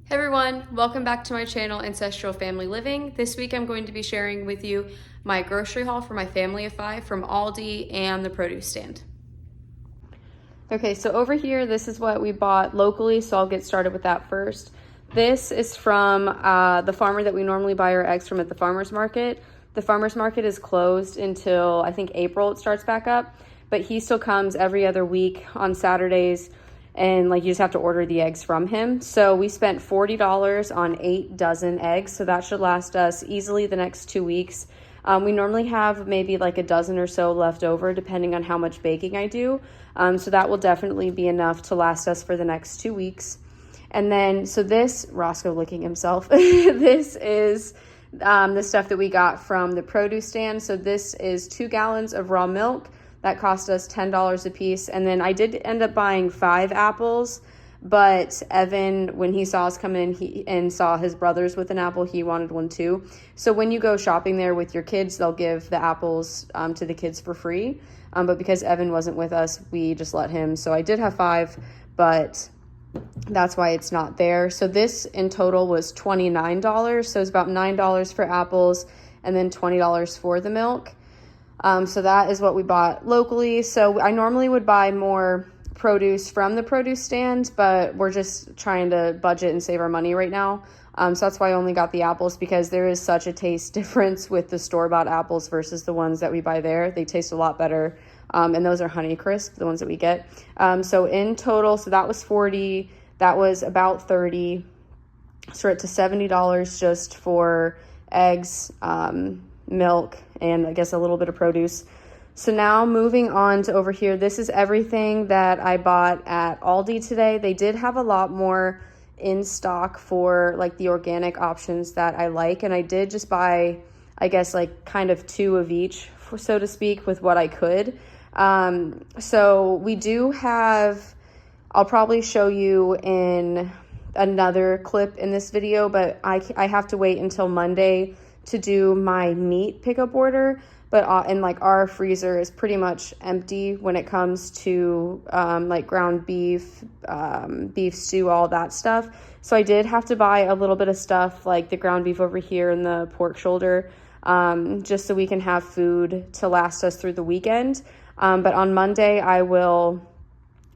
Hey everyone, welcome back to my channel, Ancestral Family Living. This week I'm going to be sharing with you my grocery haul for my family of 5 from Aldi and the produce stand. Okay, so over here, this is what we bought locally, so I'll get started with that first. This is from the farmer that we normally buy our eggs from at the farmer's market. The farmer's market is closed until I think April it starts back up, but he still comes every other week on Saturdays, and like you just have to order the eggs from him. So we spent $40 on 8 dozen eggs, so that should last us easily the next 2 weeks. We normally have maybe like a dozen or so left over depending on how much baking I do. So that will definitely be enough to last us for the next 2 weeks. And then, so this, Roscoe licking himself, this is the stuff that we got from the produce stand. So this is 2 gallons of raw milk. That cost us $10 a piece. And then I did end up buying 5 apples, but Evan, when he saw us come in and saw his brothers with an apple, he wanted one too. So when you go shopping there with your kids, they'll give the apples to the kids for free. But because Evan wasn't with us, we just let him. So I did have 5, but that's why it's not there. So this in total was $29. So it's about $9 for apples and then $20 for the milk. So that is what we bought locally. So I normally would buy more produce from the produce stand, but we're just trying to budget and save our money right now. So that's why I only got the apples, because there is such a taste difference with the store-bought apples versus the ones that we buy there. They taste a lot better. And those are Honeycrisp, the ones that we get. So in total, so that was 40, that was about 30. So we're up to $70 just for eggs, milk, and I guess a little bit of produce. So now moving on to over here, this is everything that I bought at Aldi today. They did have a lot more in stock for like the organic options that I like, and I did just buy, I guess, like kind of 2 of each, so to speak, with what I could. So we do have, I'll probably show you in another clip in this video, but I have to wait until Monday to do my meat pickup order. But and like our freezer is pretty much empty when it comes to like ground beef, beef stew, all that stuff. So I did have to buy a little bit of stuff like the ground beef over here and the pork shoulder, just so we can have food to last us through the weekend. But on Monday, I will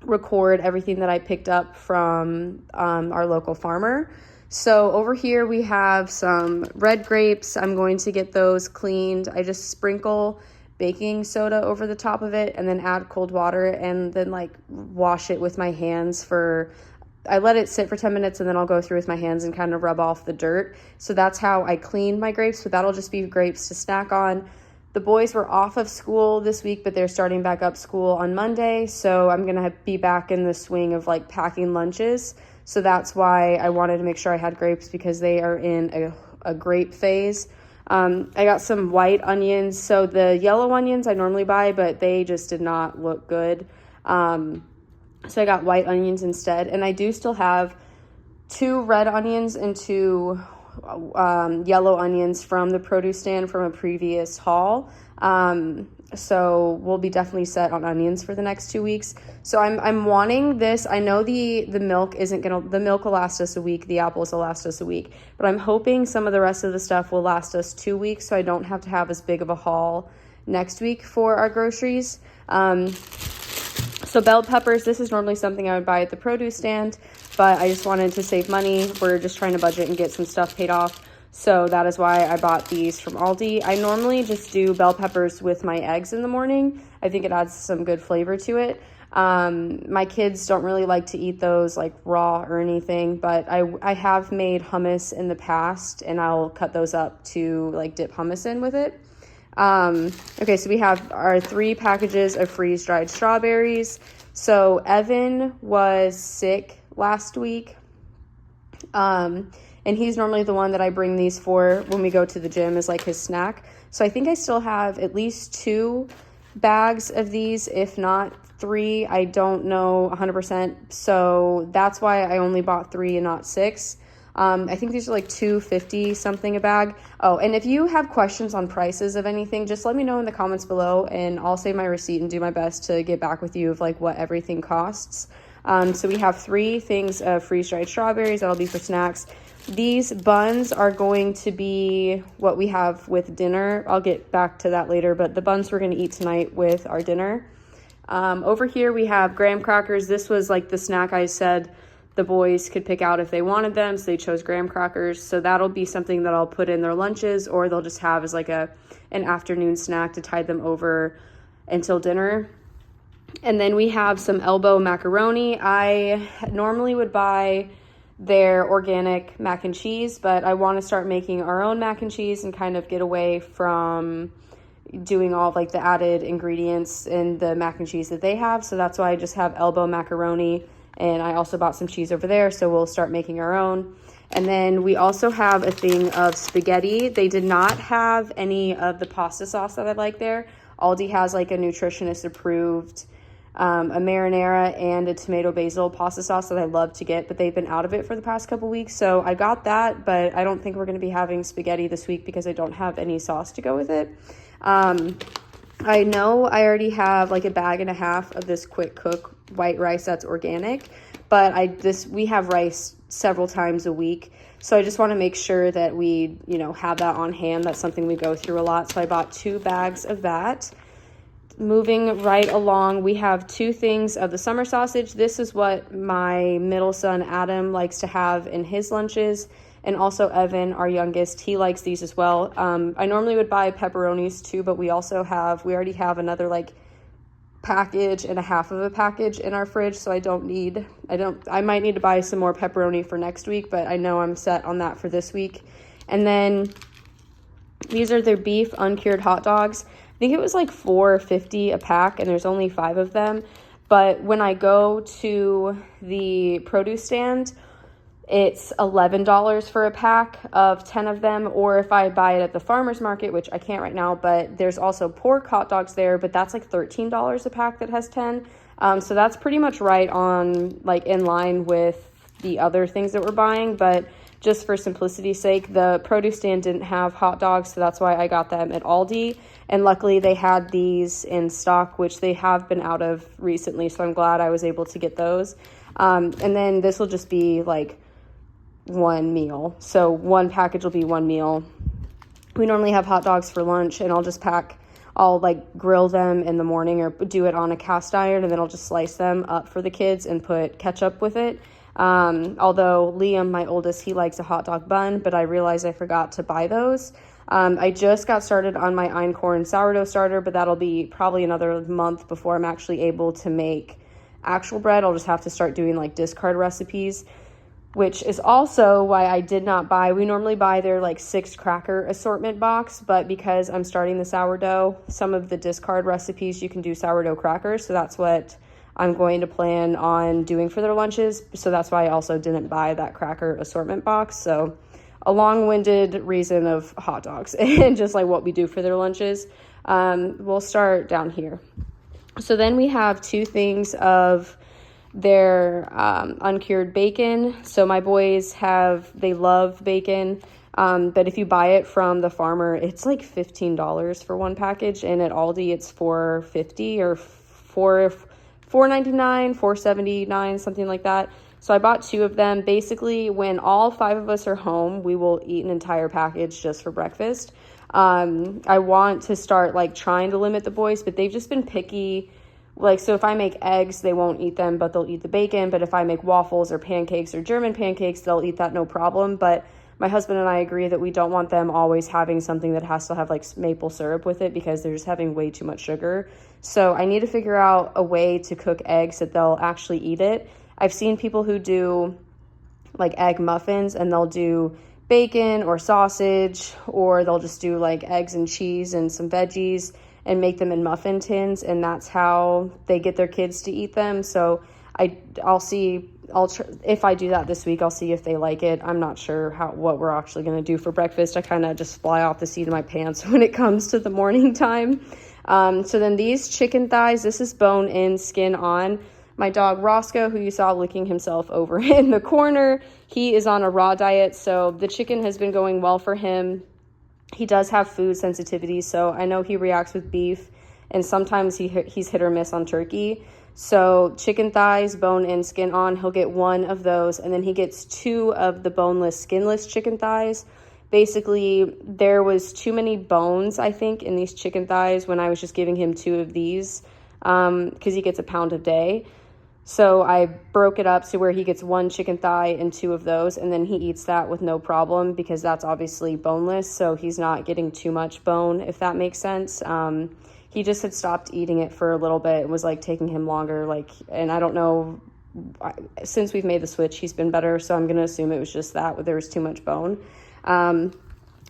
record everything that I picked up from our local farmer. So over here we have some red grapes. I'm going to get those cleaned. I just sprinkle baking soda over the top of it and then add cold water and then like wash it with my hands I let it sit for 10 minutes and then I'll go through with my hands and kind of rub off the dirt. So that's how I clean my grapes, but that'll just be grapes to snack on. The boys were off of school this week, but they're starting back up school on Monday. So I'm going to be back in the swing of like packing lunches. So that's why I wanted to make sure I had grapes, because they are in a grape phase. I got some white onions. So the yellow onions I normally buy, but they just did not look good. So I got white onions instead. And I do still have 2 red onions and 2 yellow onions from the produce stand from a previous haul. So we'll be definitely set on onions for the next 2 weeks. So I'm wanting this. I know the milk the milk will last us a week, the apples will last us a week, but I'm hoping some of the rest of the stuff will last us 2 weeks, so I don't have to have as big of a haul next week for our groceries. So bell peppers, this is normally something I would buy at the produce stand, but I just wanted to save money. We're just trying to budget and get some stuff paid off. So that is why I bought these from Aldi. I normally just do bell peppers with my eggs in the morning. I think it adds some good flavor to it. My kids don't really like to eat those like raw or anything, but I have made hummus in the past, and I'll cut those up to like dip hummus in with it. Okay, so we have our 3 packages of freeze-dried strawberries. So Evan was sick last week. And he's normally the one that I bring these for when we go to the gym as like his snack. So I think I still have at least 2 bags of these, if not 3. I don't know 100%. So that's why I only bought 3 and not 6. I think these are like $2.50 something a bag. Oh, and if you have questions on prices of anything, just let me know in the comments below, and I'll save my receipt and do my best to get back with you of like what everything costs. So we have 3 things of freeze-dried strawberries. That'll be for snacks. These buns are going to be what we have with dinner. I'll get back to that later, but the buns we're going to eat tonight with our dinner. Over here we have graham crackers. This was like the snack I said the boys could pick out if they wanted them, so they chose graham crackers. So that'll be something that I'll put in their lunches, or they'll just have as like an afternoon snack to tide them over until dinner. And then we have some elbow macaroni. I normally would buy their organic mac and cheese, but I want to start making our own mac and cheese and kind of get away from doing all like the added ingredients in the mac and cheese that they have. So that's why I just have elbow macaroni, and I also bought some cheese over there, so we'll start making our own. And then we also have a thing of spaghetti. They did not have any of the pasta sauce that I like there. Aldi has like a nutritionist approved a marinara and a tomato basil pasta sauce that I love to get, but they've been out of it for the past couple weeks. So I got that, but I don't think we're going to be having spaghetti this week because I don't have any sauce to go with it. I know I already have like a bag and a half of this quick cook white rice that's organic, but we have rice several times a week. So I just want to make sure that we, have that on hand. That's something we go through a lot. So I bought 2 bags of that. Moving right along, we have 2 things of the summer sausage. This is what my middle son, Adam, likes to have in his lunches. And also Evan, our youngest, he likes these as well. I normally would buy pepperonis too, but we already have another like package and a half of a package in our fridge. So I might need to buy some more pepperoni for next week, but I know I'm set on that for this week. And then these are their beef uncured hot dogs. I think it was like $4.50 a pack, and there's only 5 of them. But when I go to the produce stand, it's $11 for a pack of 10 of them, or if I buy it at the farmer's market, which I can't right now, but there's also pork hot dogs there, but that's like $13 a pack that has 10. So that's pretty much right on, like, in line with the other things that we're buying, but just for simplicity's sake, the produce stand didn't have hot dogs, so that's why I got them at Aldi. And luckily they had these in stock, which they have been out of recently, so I'm glad I was able to get those. And then this will just be like one meal. So one package will be one meal. We normally have hot dogs for lunch, and I'll like grill them in the morning or do it on a cast iron, and then I'll just slice them up for the kids and put ketchup with it. Although Liam, my oldest, he likes a hot dog bun, but I realized I forgot to buy those. I just got started on my einkorn sourdough starter, but that'll be probably another month before I'm actually able to make actual bread. I'll just have to start doing like discard recipes, which is also why I did not buy. We normally buy their like 6 cracker assortment box, but because I'm starting the sourdough, some of the discard recipes you can do sourdough crackers, so that's what I'm going to plan on doing for their lunches. So that's why I also didn't buy that cracker assortment box. So a long-winded reason of hot dogs and just like what we do for their lunches. We'll start down here. So then we have 2 things of their uncured bacon. So my boys they love bacon. But if you buy it from the farmer, it's like $15 for one package. And at Aldi, it's $4.50 or $4.99, $4.79, something like that. So I bought 2 of them. Basically, when all 5 of us are home, we will eat an entire package just for breakfast. I want to start like trying to limit the boys, but they've just been picky. Like, so if I make eggs, they won't eat them, but they'll eat the bacon. But if I make waffles or pancakes or German pancakes, they'll eat that no problem. But my husband and I agree that we don't want them always having something that has to have like maple syrup with it, because they're just having way too much sugar. So I need to figure out a way to cook eggs that they'll actually eat it. I've seen people who do like egg muffins, and they'll do bacon or sausage, or they'll just do like eggs and cheese and some veggies and make them in muffin tins, and that's how they get their kids to eat them. So I'll see. If I do that this week, I'll see if they like it. I'm not sure what we're actually going to do for breakfast. I kind of just fly off the seat of my pants when it comes to the morning time. So then these chicken thighs, this is bone in, skin on. My dog Roscoe, who you saw licking himself over in the corner, he is on a raw diet, so the chicken has been going well for him. He does have food sensitivity, so I know he reacts with beef, and sometimes he's hit or miss on turkey. So chicken thighs, bone and skin on, he'll get one of those, and then he gets 2 of the boneless, skinless chicken thighs. Basically, there was too many bones, I think, in these chicken thighs when I was just giving him 2 of these, because he gets a pound a day. So I broke it up to where he gets 1 chicken thigh and 2 of those, and then he eats that with no problem because that's obviously boneless, so he's not getting too much bone, if that makes sense. He just had stopped eating it for a little bit. It was like taking him longer, and I don't know, since we've made the switch, he's been better, so I'm gonna assume it was just that, there was too much bone.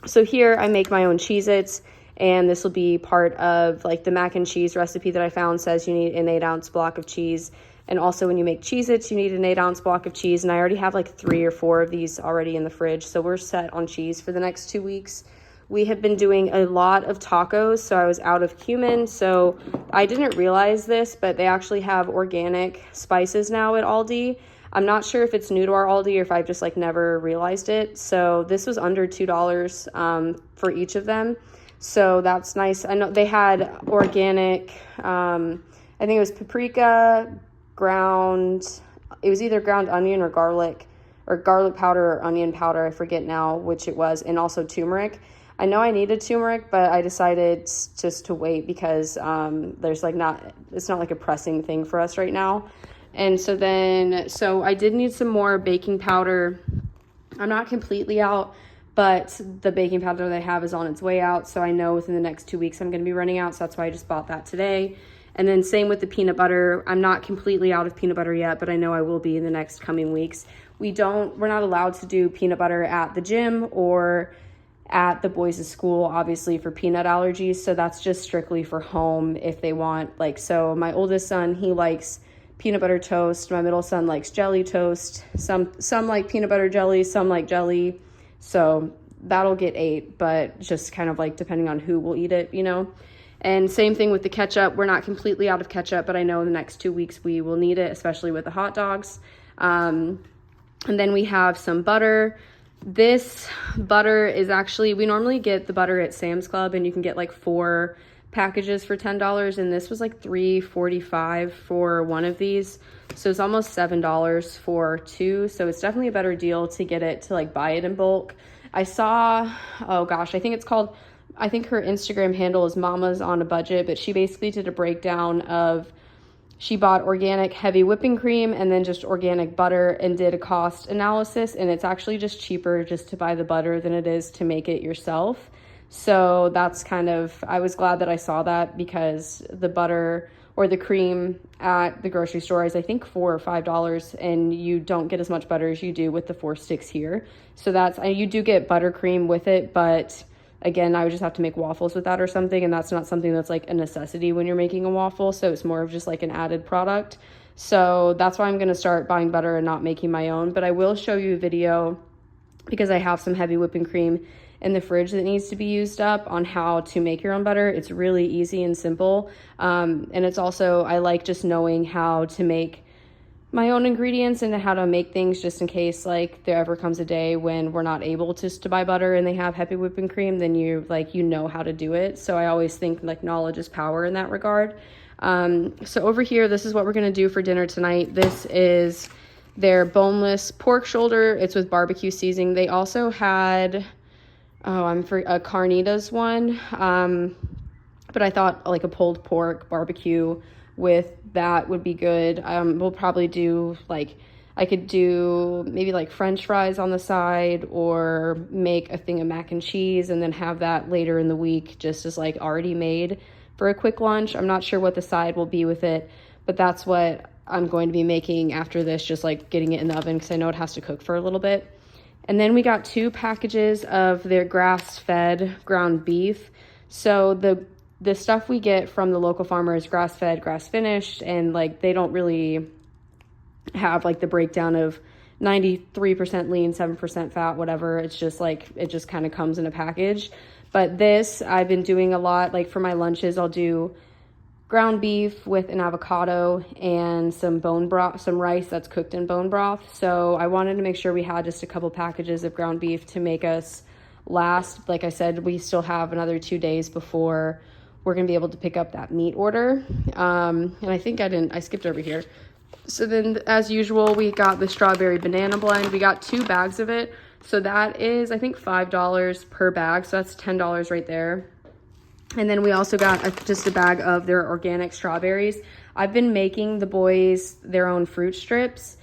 So here I make my own Cheez-Its, and this will be part of like the mac and cheese recipe that I found. Says you need an 8-ounce block of cheese. And also when you make Cheez-Its, you need an 8-ounce block of cheese. And I already have like 3 or 4 of these already in the fridge. So we're set on cheese for the next 2 weeks. We have been doing a lot of tacos. So I was out of cumin. So I didn't realize this, but they actually have organic spices now at Aldi. I'm not sure if it's new to our Aldi or if I've just like never realized it. So this was under $2 for each of them. So that's nice. I know they had organic, I think it was paprika, it was either ground onion or garlic powder or onion powder. I forget now which it was. And also turmeric. I know I needed turmeric, but I decided just to wait because it's not like a pressing thing for us right now. And so I did need some more baking powder. I'm not completely out, but the baking powder they have is on its way out. So I know within the next 2 weeks I'm going to be running out. So that's why I just bought that today. And then same with the peanut butter. I'm not completely out of peanut butter yet, but I know I will be in the next coming weeks. We're not allowed to do peanut butter at the gym or at the boys' school, obviously, for peanut allergies. So that's just strictly for home if they want. So my oldest son, he likes peanut butter toast. My middle son likes jelly toast. Some like peanut butter jelly, some like jelly. So that'll get 8, but just kind of like depending on who will eat it, And same thing with the ketchup. We're not completely out of ketchup, but I know in the next 2 weeks we will need it, especially with the hot dogs. And then we have some butter. This butter is actually, we normally get the butter at Sam's Club, and you can get like 4 packages for $10, and this was like $3.45 for one of these. So it's almost $7 for 2. So it's definitely a better deal to get it, to like buy it in bulk. I saw, oh gosh, I think her Instagram handle is Mama's on a Budget, but she basically did a breakdown of, she bought organic heavy whipping cream and then just organic butter and did a cost analysis, and it's actually just cheaper just to buy the butter than it is to make it yourself. So that's I was glad that I saw that, because the butter or the cream at the grocery store is I think $4 or $5, and you don't get as much butter as you do with the 4 sticks here. So you do get buttercream with it, but again, I would just have to make waffles with that or something, and that's not something that's like a necessity when you're making a waffle, so it's more of just like an added product. So that's why I'm going to start buying butter and not making my own. But I will show you a video, because I have some heavy whipping cream in the fridge that needs to be used up, on how to make your own butter. It's really easy and simple, and it's also, I like just knowing how to make my own ingredients and how to make things, just in case like there ever comes a day when we're not able to buy butter and they have heavy whipping cream, then you know how to do it. So I always think like knowledge is power in that regard. So over here, this is what we're going to do for dinner tonight. This is their boneless pork shoulder. It's with barbecue seasoning. They also had, a carnitas one. But I thought like a pulled pork barbecue with that would be good. We'll probably do I could do maybe like French fries on the side, or make a thing of mac and cheese and then have that later in the week just as like already made for a quick lunch. I'm not sure what the side will be with it, but that's what I'm going to be making after this, just like getting it in the oven, because I know it has to cook for a little bit. And then we got 2 packages of their grass-fed ground beef. So the stuff we get from the local farmer is grass-fed, grass-finished, and like they don't really have like the breakdown of 93% lean, 7% fat, whatever. It's just like, it just kind of comes in a package. But this, I've been doing a lot, like for my lunches, I'll do ground beef with an avocado and some bone broth, some rice that's cooked in bone broth. So I wanted to make sure we had just a couple packages of ground beef to make us last. Like I said, we still have another 2 days before we're gonna be able to pick up that meat order. And I think I skipped over here. So then, as usual, we got the strawberry banana blend. We got 2 bags of it. So that is, I think, $5 per bag. So that's $10 right there. And then we also got just a bag of their organic strawberries. I've been making the boys their own fruit strips.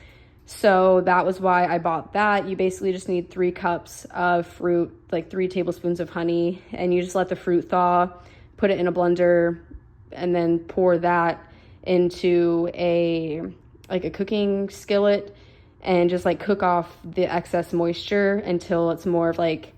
So that was why I bought that. You basically just need 3 cups of fruit, like 3 tablespoons of honey, and you just let the fruit thaw, put it in a blender, and then pour that into a cooking skillet and just like cook off the excess moisture until it's more of like,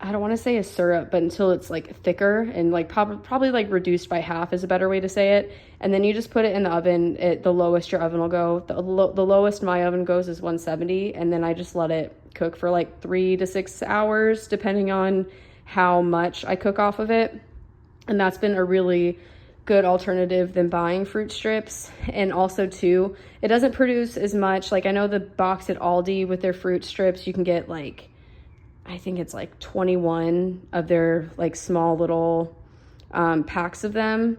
I don't want to say a syrup, but until it's like thicker and like probably like reduced by half is a better way to say it. And then you just put it in the oven. The lowest your oven will go. The lowest my oven goes is 170. And then I just let it cook for like 3 to 6 hours, depending on how much I cook off of it. And that's been a really good alternative than buying fruit strips. And also too, it doesn't produce as much. Like I know the box at Aldi with their fruit strips, you can get like, I think it's like 21 of their like small little packs of them.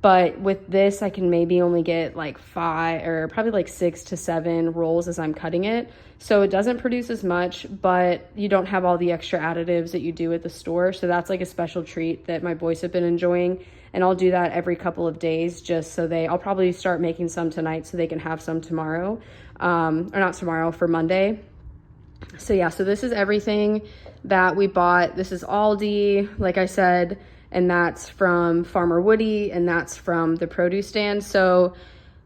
But with this, I can maybe only get like 5 or probably like 6 to 7 rolls as I'm cutting it. So it doesn't produce as much, but you don't have all the extra additives that you do at the store. So that's like a special treat that my boys have been enjoying. And I'll do that every couple of days just so I'll probably start making some tonight so they can have some tomorrow. Or not tomorrow, for Monday. So yeah, so this is everything that we bought. This is Aldi, like I said, and that's from Farmer Woody, and that's from the produce stand. So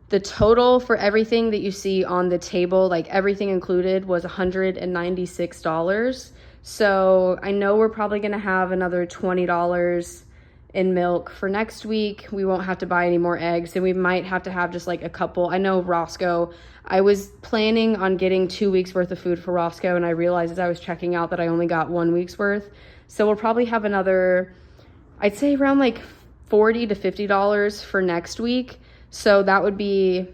the total for everything that you see on the table, like everything included, was $196. So I know we're probably gonna have another $20 in milk for next week. We won't have to buy any more eggs, and we might have to have just like a couple. I know Roscoe, I was planning on getting 2 weeks worth of food for Roscoe, and I realized as I was checking out that I only got 1 week's worth. So we'll probably have another, I'd say around like $40 to $50 for next week. So that would be,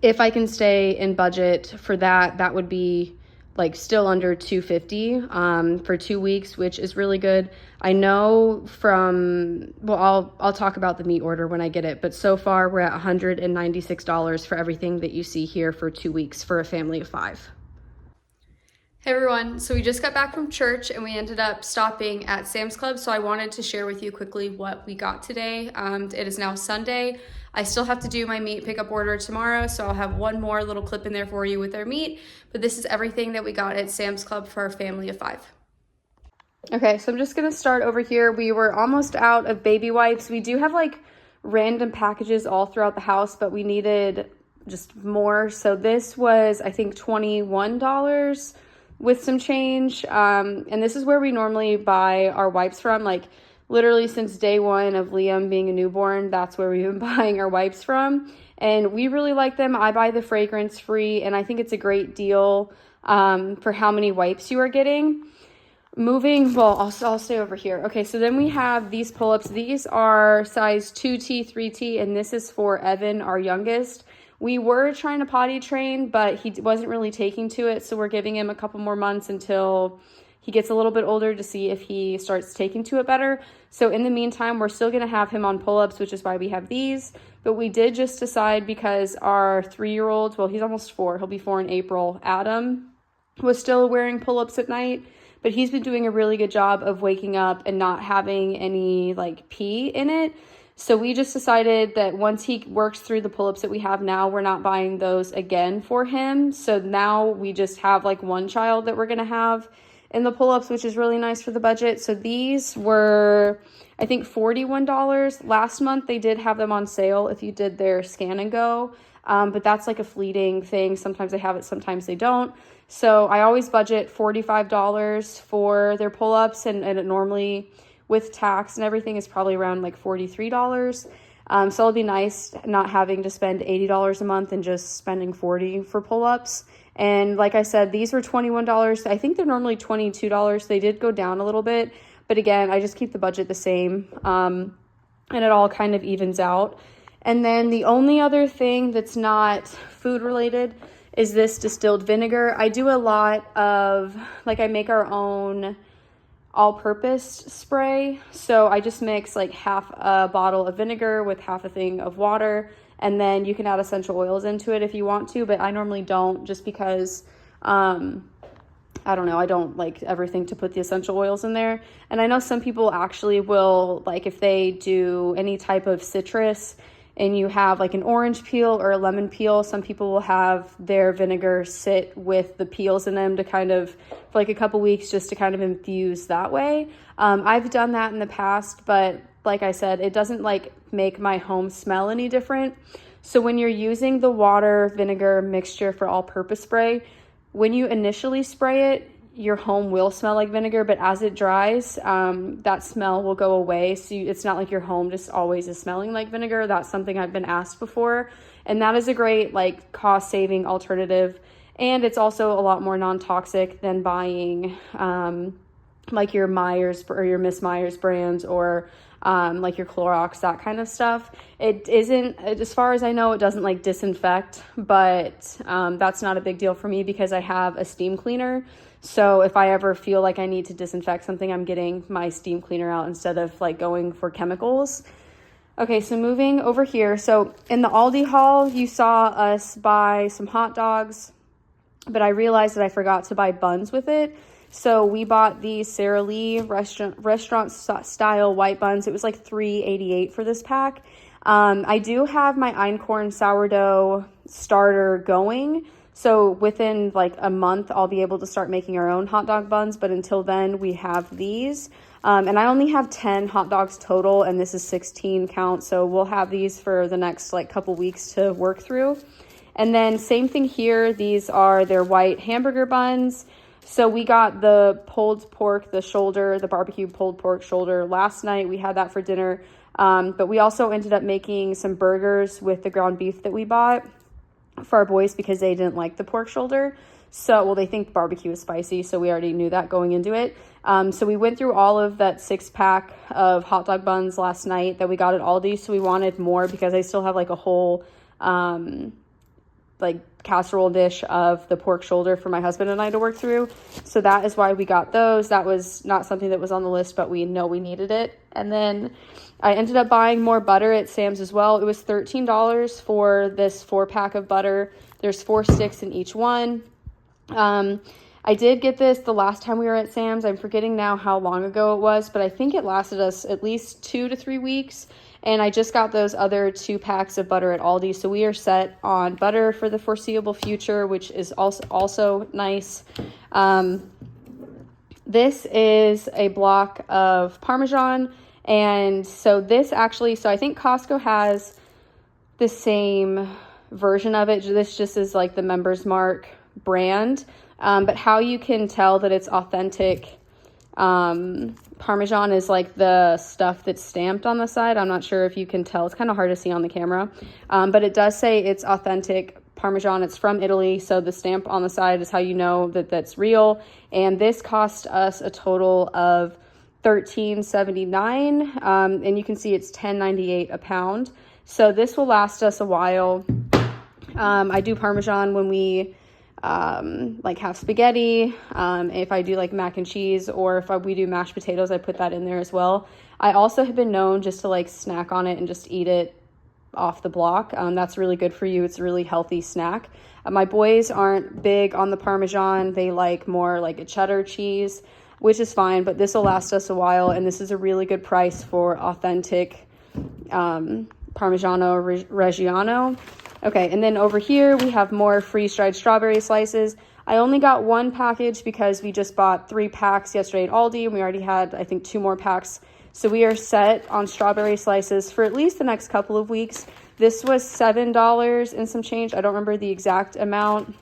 if I can stay in budget for that, that would be like still under $250 for 2 weeks, which is really good. I know I'll talk about the meat order when I get it, but so far we're at $196 for everything that you see here for 2 weeks for a family of 5. Hey everyone, so we just got back from church and we ended up stopping at Sam's Club, so I wanted to share with you quickly what we got today. It is now Sunday. I still have to do my meat pickup order tomorrow, so I'll have one more little clip in there for you with our meat, but this is everything that we got at Sam's Club for our family of 5. Okay, so I'm just gonna start over here. We were almost out of baby wipes. We do have like random packages all throughout the house, but we needed just more. So this was, I think, $21 with some change. And this is where we normally buy our wipes from. Like literally since day one of Liam being a newborn, that's where we've been buying our wipes from. And we really like them. I buy the fragrance free, and I think it's a great deal for how many wipes you are getting. I'll stay over here. Okay, so then we have these pull-ups. These are size 2T, 3T, and this is for Evan, our youngest. We were trying to potty train, but he wasn't really taking to it, so we're giving him a couple more months until he gets a little bit older to see if he starts taking to it better. So in the meantime, we're still going to have him on pull-ups, which is why we have these. But we did just decide, because our 3-year-old, well, he's almost 4. He'll be 4 in April. Adam was still wearing pull-ups at night, but he's been doing a really good job of waking up and not having any like pee in it. So we just decided that once he works through the pull-ups that we have now, we're not buying those again for him. So now we just have like one child that we're going to have in the pull-ups, which is really nice for the budget. So these were, I think, $41. Last month they did have them on sale if you did their scan and go. But that's like a fleeting thing. Sometimes they have it, sometimes they don't. So I always budget $45 for their pull-ups, and it normally, with tax and everything, is probably around like $43. So it'll be nice not having to spend $80 a month and just spending $40 for pull-ups. And like I said, these were $21. I think they're normally $22. They did go down a little bit, but again, I just keep the budget the same, and it all kind of evens out. And then the only other thing that's not food related is this distilled vinegar. I do a lot of, like, I make our own all-purpose spray. So I just mix like half a bottle of vinegar with half a thing of water, and then you can add essential oils into it if you want to, but I normally don't, just because I don't know, I don't like everything to put the essential oils in there. And I know some people actually will, like if they do any type of citrus and you have like an orange peel or a lemon peel, some people will have their vinegar sit with the peels in them to kind of, for like a couple weeks, just to kind of infuse that way. I've done that in the past, but like I said, it doesn't like make my home smell any different. So when you're using the water vinegar mixture for all-purpose spray, when you initially spray it, your home will smell like vinegar, but as it dries, that smell will go away. So it's not like your home just always is smelling like vinegar. That's something I've been asked before. And that is a great like cost-saving alternative. And it's also a lot more non-toxic than buying like your Myers or your Miss Myers brands, or like your Clorox, that kind of stuff. It isn't, as far as I know, it doesn't like disinfect, but that's not a big deal for me because I have a steam cleaner. So if I ever feel like I need to disinfect something, I'm getting my steam cleaner out instead of like going for chemicals. Okay, so moving over here. So in the Aldi haul, you saw us buy some hot dogs, but I realized that I forgot to buy buns with it. So we bought the Sara Lee restaurant style white buns. It was like $3.88 for this pack. I do have my einkorn sourdough starter going. So within like a month, I'll be able to start making our own hot dog buns. But until then, we have these. And I only have 10 hot dogs total, and this is 16 count. So we'll have these for the next like couple weeks to work through. And then same thing here. These are their white hamburger buns. So we got the pulled pork, the shoulder, the barbecue pulled pork shoulder last night. We had that for dinner. But we also ended up making some burgers with the ground beef that we bought for our boys because they didn't like the pork shoulder. So, well, they think barbecue is spicy, so we already knew that going into it. So we went through all of that 6-pack of hot dog buns last night that we got at Aldi. So we wanted more because I still have like a whole like casserole dish of the pork shoulder for my husband and I to work through. So that is why we got those. That was not something that was on the list, but we know we needed it. And then I ended up buying more butter at Sam's as well. It was $13 for this 4-pack of butter. There's 4 sticks in each one. I did get this the last time we were at Sam's. I'm forgetting now how long ago it was, but I think it lasted us at least 2 to 3 weeks. And I just got those other 2 packs of butter at Aldi. So we are set on butter for the foreseeable future, which is also nice. This is a block of Parmesan. And so this actually, so I think Costco has the same version of it. This just is like the Members Mark brand. But how you can tell that it's authentic Parmesan is like the stuff that's stamped on the side. I'm not sure if you can tell. It's kind of hard to see on the camera. But it does say it's authentic Parmesan. It's from Italy. So the stamp on the side is how you know that that's real. And this cost us a total of $13.79. And you can see it's $10.98 a pound. So this will last us a while. I do Parmesan when we like have spaghetti. If I do like mac and cheese, or if we do mashed potatoes, I put that in there as well. I also have been known just to like snack on it and just eat it off the block. That's really good for you. It's a really healthy snack. My boys aren't big on the Parmesan. They like more like a cheddar cheese, which is fine, but this will last us a while. And this is a really good price for authentic Parmigiano Reggiano. Okay, and then over here we have more freeze-dried strawberry slices. I only got 1 package because we just bought 3 packs yesterday at Aldi, and we already had, I think, 2 more packs. So we are set on strawberry slices for at least the next couple of weeks. This was $7 and some change. I don't remember the exact amount,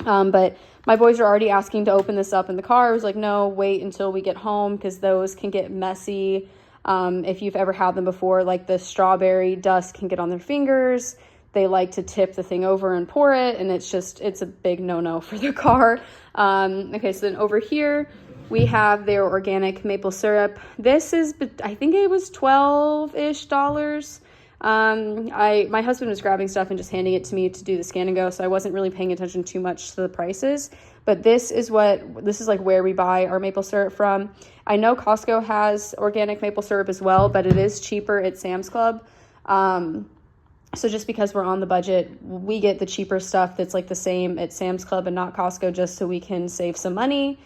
but my boys are already asking to open this up in the car. I was like, no, wait until we get home because those can get messy. If you've ever had them before, like the strawberry dust can get on their fingers. They like to tip the thing over and pour it, and it's a big no-no for the car. Okay, so then over here, we have their organic maple syrup. This is, I think it was $12-ish. My husband was grabbing stuff and just handing it to me to do the scan and go, so I wasn't really paying attention too much to the prices. But this is like where we buy our maple syrup from. I know Costco has organic maple syrup as well, but it is cheaper at Sam's Club. So just because we're on the budget, we get the cheaper stuff that's like the same at Sam's Club and not Costco, just so we can save some money.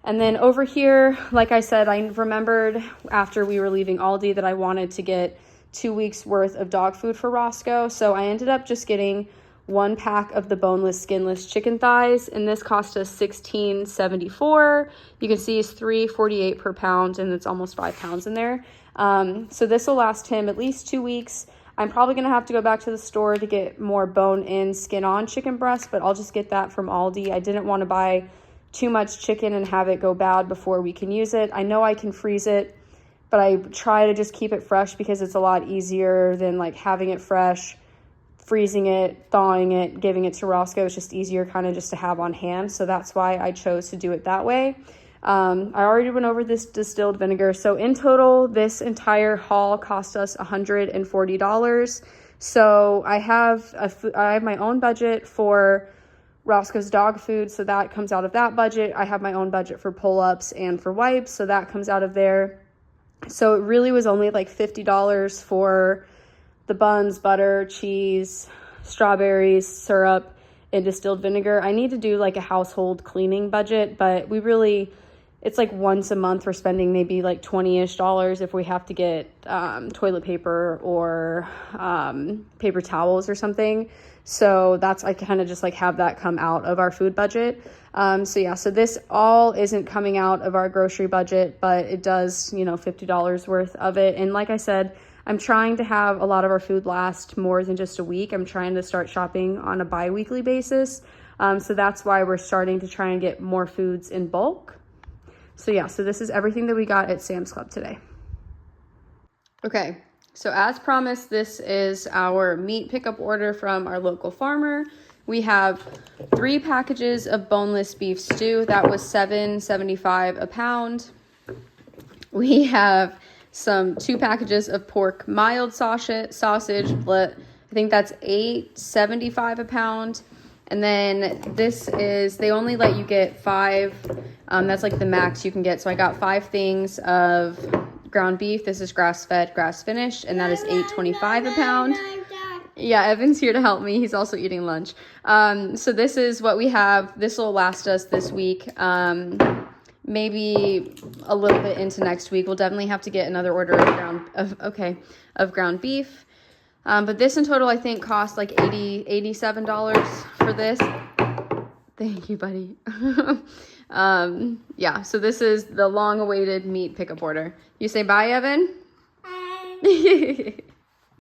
And then over here, like I said, I remembered after we were leaving Aldi that I wanted to get 2 weeks worth of dog food for Roscoe. So I ended up just getting 1 pack of the boneless, skinless chicken thighs, and this cost us $16.74. You can see it's $3.48 per pound, and it's almost 5 pounds in there. So this will last him at least 2 weeks. I'm probably going to have to go back to the store to get more bone-in, skin-on chicken breast, but I'll just get that from Aldi. I didn't want to buy too much chicken and have it go bad before we can use it. I know I can freeze it, but I try to just keep it fresh because it's a lot easier than like having it fresh, freezing it, thawing it, giving it to Roscoe. It's just easier kind of just to have on hand. So that's why I chose to do it that way. I already went over this distilled vinegar. So in total, this entire haul cost us $140. So I have my own budget for Roscoe's dog food, so that comes out of that budget. I have my own budget for pull-ups and for wipes, so that comes out of there. So it really was only like $50 for the buns, butter, cheese, strawberries, syrup, and distilled vinegar. I need to do like a household cleaning budget, but it's like once a month we're spending maybe like $20-ish if we have to get toilet paper or paper towels or something. So I kind of just like have that come out of our food budget. So this all isn't coming out of our grocery budget, but it does, $50 worth of it. And like I said, I'm trying to have a lot of our food last more than just a week. I'm trying to start shopping on a bi-weekly basis. So that's why we're starting to try and get more foods in bulk. So this is everything that we got at Sam's Club today. Okay, so as promised, this is our meat pickup order from our local farmer. We have 3 packages of boneless beef stew. That was $7.75 a pound. We have 2 packages of pork mild sausage. I think that's $8.75 a pound. And then they only let you get 5. That's like the max you can get. So I got 5 things of ground beef. This is grass-fed, grass-finished, and that is $8.25 a pound. Yeah, Evan's here to help me. He's also eating lunch. So this is what we have. This will last us this week. Maybe a little bit into next week. We'll definitely have to get another order of ground beef. But this in total, I think, cost like $87 for this. Thank you, buddy. So this is the long-awaited meat pickup order. You say bye, Evan? Bye.